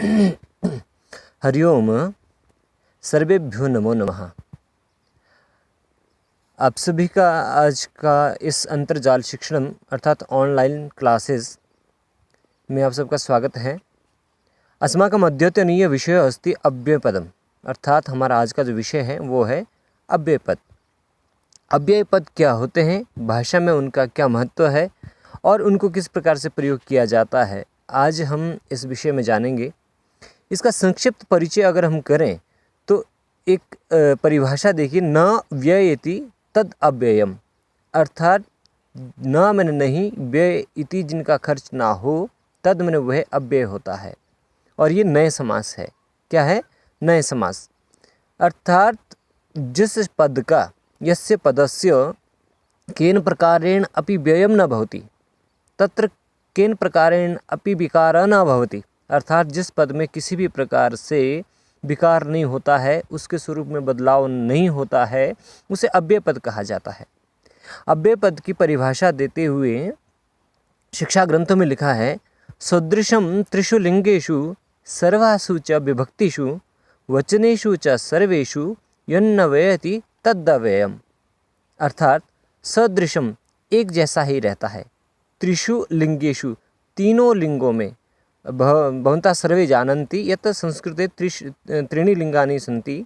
हरिओम। सर्वेभ्यो नमो नमः। आप सभी का आज का इस अंतर्जाल शिक्षणम अर्थात ऑनलाइन क्लासेस में आप सबका स्वागत है। अस्माकम् अद्यतनीय विषय अस्ति अव्ययपदम, अर्थात हमारा आज का जो विषय है वो है अव्ययपद। अव्ययपद क्या होते हैं, भाषा में उनका क्या महत्व है और उनको किस प्रकार से प्रयोग किया जाता है, आज हम इस विषय में जानेंगे। इसका संक्षिप्त परिचय अगर हम करें तो एक परिभाषा देखिए, न व्ययति तद अव्ययम, अर्थात न मैंने नहीं, व्यय इति जिनका खर्च ना हो, तद मैंने वह अव्यय होता है। और ये नए समास है। क्या है? नए समास। अर्थात जिस पद का, यस्य पदस्य केन प्रकारेण अपि व्ययम न भवति तत्र केन प्रकारेण अपि विकार न भवति, अर्थात जिस पद में किसी भी प्रकार से विकार नहीं होता है, उसके स्वरूप में बदलाव नहीं होता है, उसे अव्यय पद कहा जाता है। अव्यय पद की परिभाषा देते हुए शिक्षा ग्रंथों में लिखा है, सदृशम त्रिषु लिंगेषु सर्वासु च विभक्तिषु वचनेषु च सर्वेषु यन्न व्ययति तदव्ययम्, अर्थात सदृशम एक जैसा ही रहता है, त्रिषु लिंगेषु तीनों लिंगों में, भवन्तः सर्वे जानन्ति यत् संस्कृते त्रीणि लिंगानि सन्ति,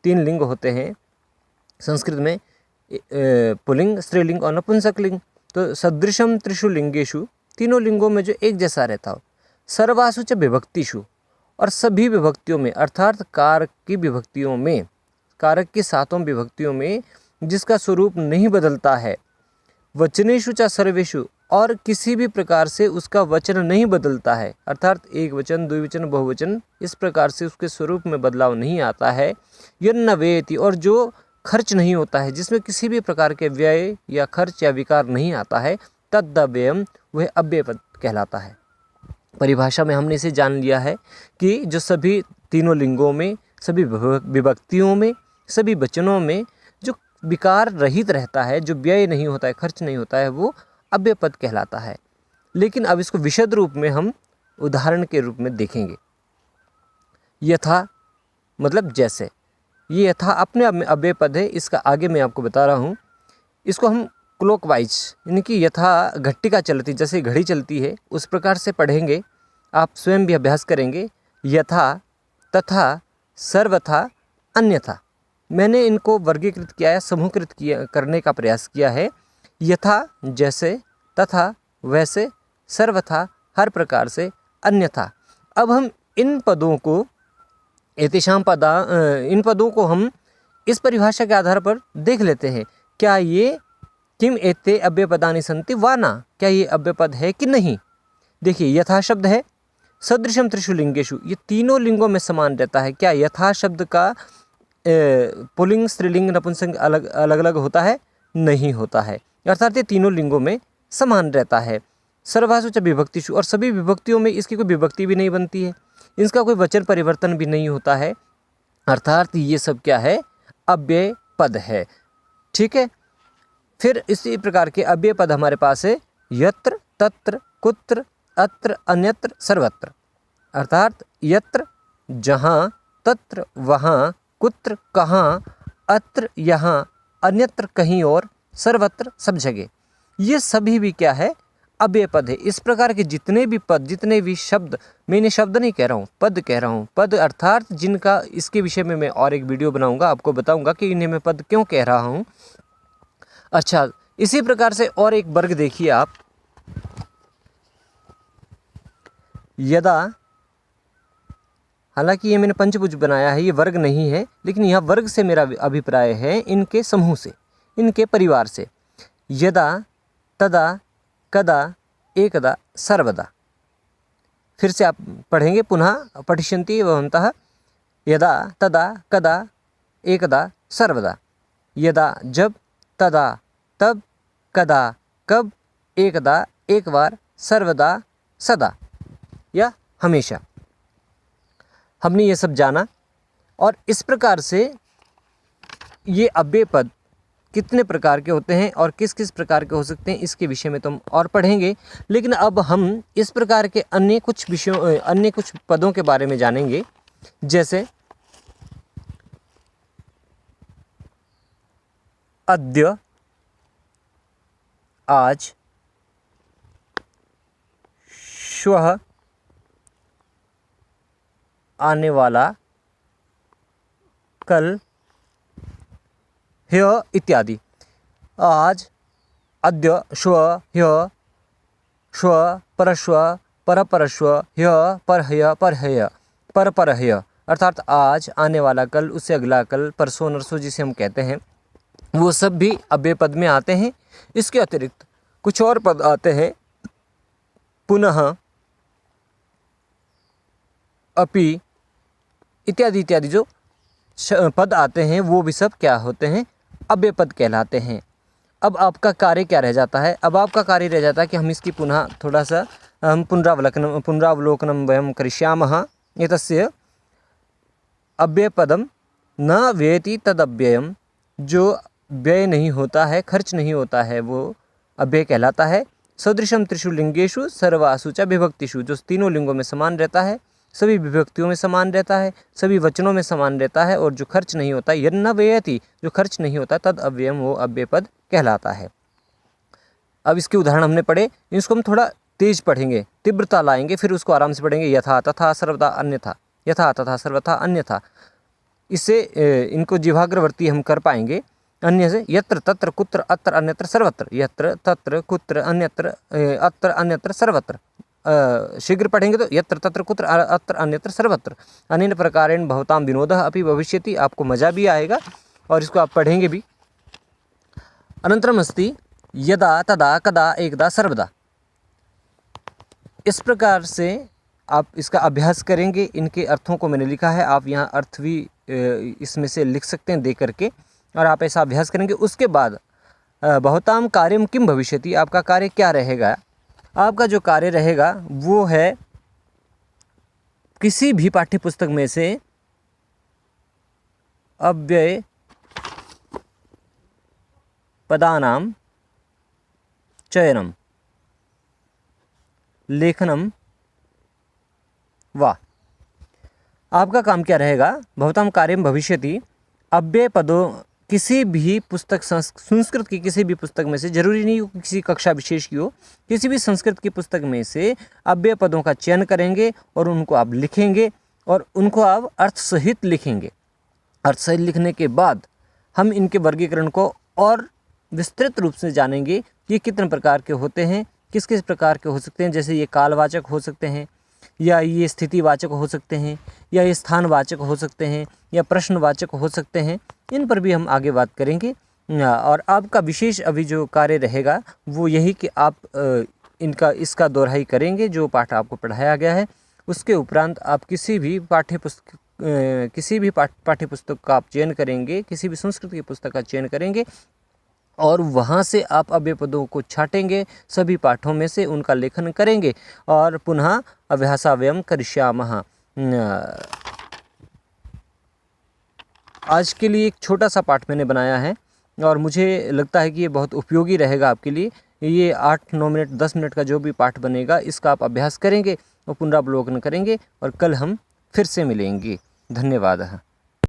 तीन लिंग होते हैं संस्कृत में, पुल्लिंग, स्त्रीलिंग और नपुंसकलिंग। तो सदृशम त्रिषु लिंगेषु, तीनों लिंगों में जो एक जैसा रहता हो, सर्वासु च विभक्तिषु, और सभी विभक्तियों में, अर्थात कारक की विभक्तियों में, कारक की सातों विभक्तियों में जिसका स्वरूप नहीं बदलता है, वचनेषु च सर्वेषु, और किसी भी प्रकार से उसका वचन नहीं बदलता है, अर्थात एक वचन, द्विवचन, बहुवचन, इस प्रकार से उसके स्वरूप में बदलाव नहीं आता है। यन्न व्ययति, और जो खर्च नहीं होता है, जिसमें किसी भी प्रकार के व्यय या खर्च या विकार नहीं आता है, तदव्ययम, वह अव्यय पद कहलाता है। परिभाषा में हमने इसे जान लिया है कि जो सभी तीनों लिंगों में, सभी विभक्तियों में, सभी वचनों में जो विकार रहित रहता है, जो व्यय नहीं होता है, खर्च नहीं होता है, वो अव्यय पद कहलाता है। लेकिन अब इसको विशद रूप में हम उदाहरण के रूप में देखेंगे। यथा मतलब जैसे, ये यथा अपने आप में अव्यय पद है, इसका आगे मैं आपको बता रहा हूँ। इसको हम क्लॉकवाइज, यानी कि यथा घट्टिका चलती, जैसे घड़ी चलती है उस प्रकार से पढ़ेंगे। आप स्वयं भी अभ्यास करेंगे। यथा, तथा, सर्वथा, अन्यथा, मैंने इनको वर्गीकृत किया है, समूहकृत किया करने का प्रयास किया है। यथा जैसे, तथा वैसे, सर्वथा हर प्रकार से, अन्यथा। अब हम इन पदों को, इन पदों को हम इस परिभाषा के आधार पर देख लेते हैं। क्या ये किम एते अव्यय पदानि सन्ति वा न, क्या ये अव्यय पद है कि नहीं। देखिए, यथा शब्द है, सदृशम त्रिषु लिंगेषु, ये तीनों लिंगों में समान रहता है। क्या यथा शब्द का पुल्लिंग, स्त्रीलिंग, नपुंसक अलग अलग होता है? नहीं होता है, अर्थात ये तीनों लिंगों में समान रहता है। सर्वासु च विभक्तिषु, और सभी विभक्तियों में इसकी कोई विभक्ति भी नहीं बनती है, इसका कोई वचन परिवर्तन भी नहीं होता है, अर्थात ये सब क्या है? अव्यय पद है। ठीक है। फिर इसी प्रकार के अव्यय पद हमारे पास है, यत्र, तत्र, कुत्र, अत्र, अन्यत्र, सर्वत्र, अर्थात यत्र जहाँ, तत्र वहाँ, कुत्र कहाँ, अत्र यहाँ, अन्यत्र कहीं और, सर्वत्र सब जगह, ये सभी भी क्या है? अव्यय पद है। इस प्रकार के जितने भी पद, जितने भी शब्द, मैं इन्हें शब्द नहीं कह रहा हूँ, पद कह रहा हूँ, पद अर्थात जिनका, इसके विषय में मैं और एक वीडियो बनाऊंगा, आपको बताऊंगा कि इन्हें मैं पद क्यों कह रहा हूँ। अच्छा, इसी प्रकार से और एक वर्ग देखिए आप, यदा, हालांकि ये मैंने पंचभुज बनाया है, ये वर्ग नहीं है, लेकिन यह वर्ग से मेरा अभिप्राय है, इनके समूह से, इनके परिवार से। यदा, तदा, कदा, एकदा, सर्वदा। फिर से आप पढ़ेंगे, पुनः पठिष्यन्ति भवन्तः। यदा, तदा, कदा, एकदा, सर्वदा। यदा जब, तदा तब, कदा कब, एकदा एक बार, सर्वदा सदा या हमेशा। हमने ये सब जाना, और इस प्रकार से ये अव्यय पद कितने प्रकार के होते हैं और किस किस प्रकार के हो सकते हैं, इसके विषय में तो हम और पढ़ेंगे। लेकिन अब हम इस प्रकार के अन्य कुछ विषयों, अन्य कुछ पदों के बारे में जानेंगे, जैसे अद्य, आज, श्वः, आने वाला, कल, ह्यः इत्यादि। आज, अद्य, श्वः, ह्यः, श्वः, परश्वः, परपरश्वः, ह्यः, परह्यः, परह्यः, परपरह्यः, अर्थात आज, आने वाला कल, उससे अगला कल, परसों नरसों जिसे हम कहते हैं, वो सब भी अव्यय पद में आते हैं। इसके अतिरिक्त कुछ और पद आते हैं, पुनः, अपि इत्यादि इत्यादि जो पद आते हैं वो भी सब क्या होते हैं, अव्यय पद कहलाते हैं। अब आपका कार्य क्या रह जाता है? अब आपका कार्य रह जाता है कि हम इसकी पुनः थोड़ा सा हम पुनरावलोकनम वयम करिष्यामः। एतस्य अव्ययपदम न व्ययति तदव्ययम, जो व्यय नहीं होता है, खर्च नहीं होता है, वो अव्यय कहलाता है। सदृशम त्रिषु लिंगेषु सर्वासु च विभक्तिषु, जो तीनों लिंगों में समान रहता है, सभी विभक्तियों में समान रहता है, सभी वचनों में समान रहता है, और जो खर्च नहीं होता, यद न व्ययति, जो खर्च नहीं होता, तद अव्ययम, वो अव्यय पद कहलाता है। अब इसके उदाहरण हमने पढ़े, इसको हम थोड़ा तेज पढ़ेंगे, तीव्रता लाएंगे, फिर उसको आराम से पढ़ेंगे। यथा, तथा, सर्वथा, अन्यथा, यथा, तथा, सर्वथा, अन्यथा, इससे इनको जिह्वाग्रवर्ती हम कर पाएंगे। अन्य से यत्र तत्र कुत्र अत्र अन्यत्र सर्वत्र, यत्र तत्र कुत्र अन्यत्र अत्र अन्यत्र सर्वत्र। शीघ्र पढ़ेंगे तो यत्र तत्र कुत्र अत्र अन्यत्र सर्वत्र। अनेन प्रकारेण भवतां विनोदः अपि भविष्यति, आपको मज़ा भी आएगा और इसको आप पढ़ेंगे भी। अनन्तरम् अस्ति यदा तदा कदा एकदा सर्वदा। इस प्रकार से आप इसका अभ्यास करेंगे। इनके अर्थों को मैंने लिखा है, आप यहाँ अर्थ भी इसमें से लिख सकते हैं दे करके, और आप ऐसा अभ्यास करेंगे। उसके बाद भवतां कार्यम किम भविष्यति, आपका कार्य क्या रहेगा? आपका जो कार्य रहेगा वो है किसी भी पाठ्य पुस्तक में से अव्यय पदानां चयनम लेखनम वा। आपका काम क्या रहेगा? भवतां कार्यम भविष्यति, अव्यय पदों किसी भी पुस्तक, संस्कृत की किसी भी पुस्तक में से, जरूरी नहीं हो किसी कक्षा विशेष की हो, किसी भी संस्कृत की पुस्तक में से अव्यय पदों का चयन करेंगे और उनको आप लिखेंगे और उनको आप अर्थ सहित लिखेंगे। अर्थ सहित लिखने के बाद हम इनके वर्गीकरण को और विस्तृत रूप से जानेंगे कि ये कितने प्रकार के होते हैं, किस किस प्रकार के हो सकते हैं। जैसे ये कालवाचक हो सकते हैं, या ये स्थितिवाचक हो सकते हैं, या ये स्थानवाचक हो सकते हैं, या प्रश्नवाचक हो सकते हैं। इन पर भी हम आगे बात करेंगे। और आपका विशेष अभी जो कार्य रहेगा वो यही कि आप इसका दोहराई करेंगे जो पाठ आपको पढ़ाया गया है। उसके उपरांत आप किसी भी पाठ्य पुस्तक का आप चयन करेंगे, किसी भी संस्कृत की पुस्तक का चयन करेंगे और वहाँ से आप अव्यय पदों को छाटेंगे, सभी पाठों में से उनका लेखन करेंगे और पुनः अभ्यासाव्ययम करिष्यामः। आज के लिए एक छोटा सा पाठ मैंने बनाया है और मुझे लगता है कि ये बहुत उपयोगी रहेगा आपके लिए। ये 8-9 मिनट 10 मिनट का जो भी पाठ बनेगा इसका आप अभ्यास करेंगे और पुनरावलोकन करेंगे और कल हम फिर से मिलेंगे। धन्यवाद।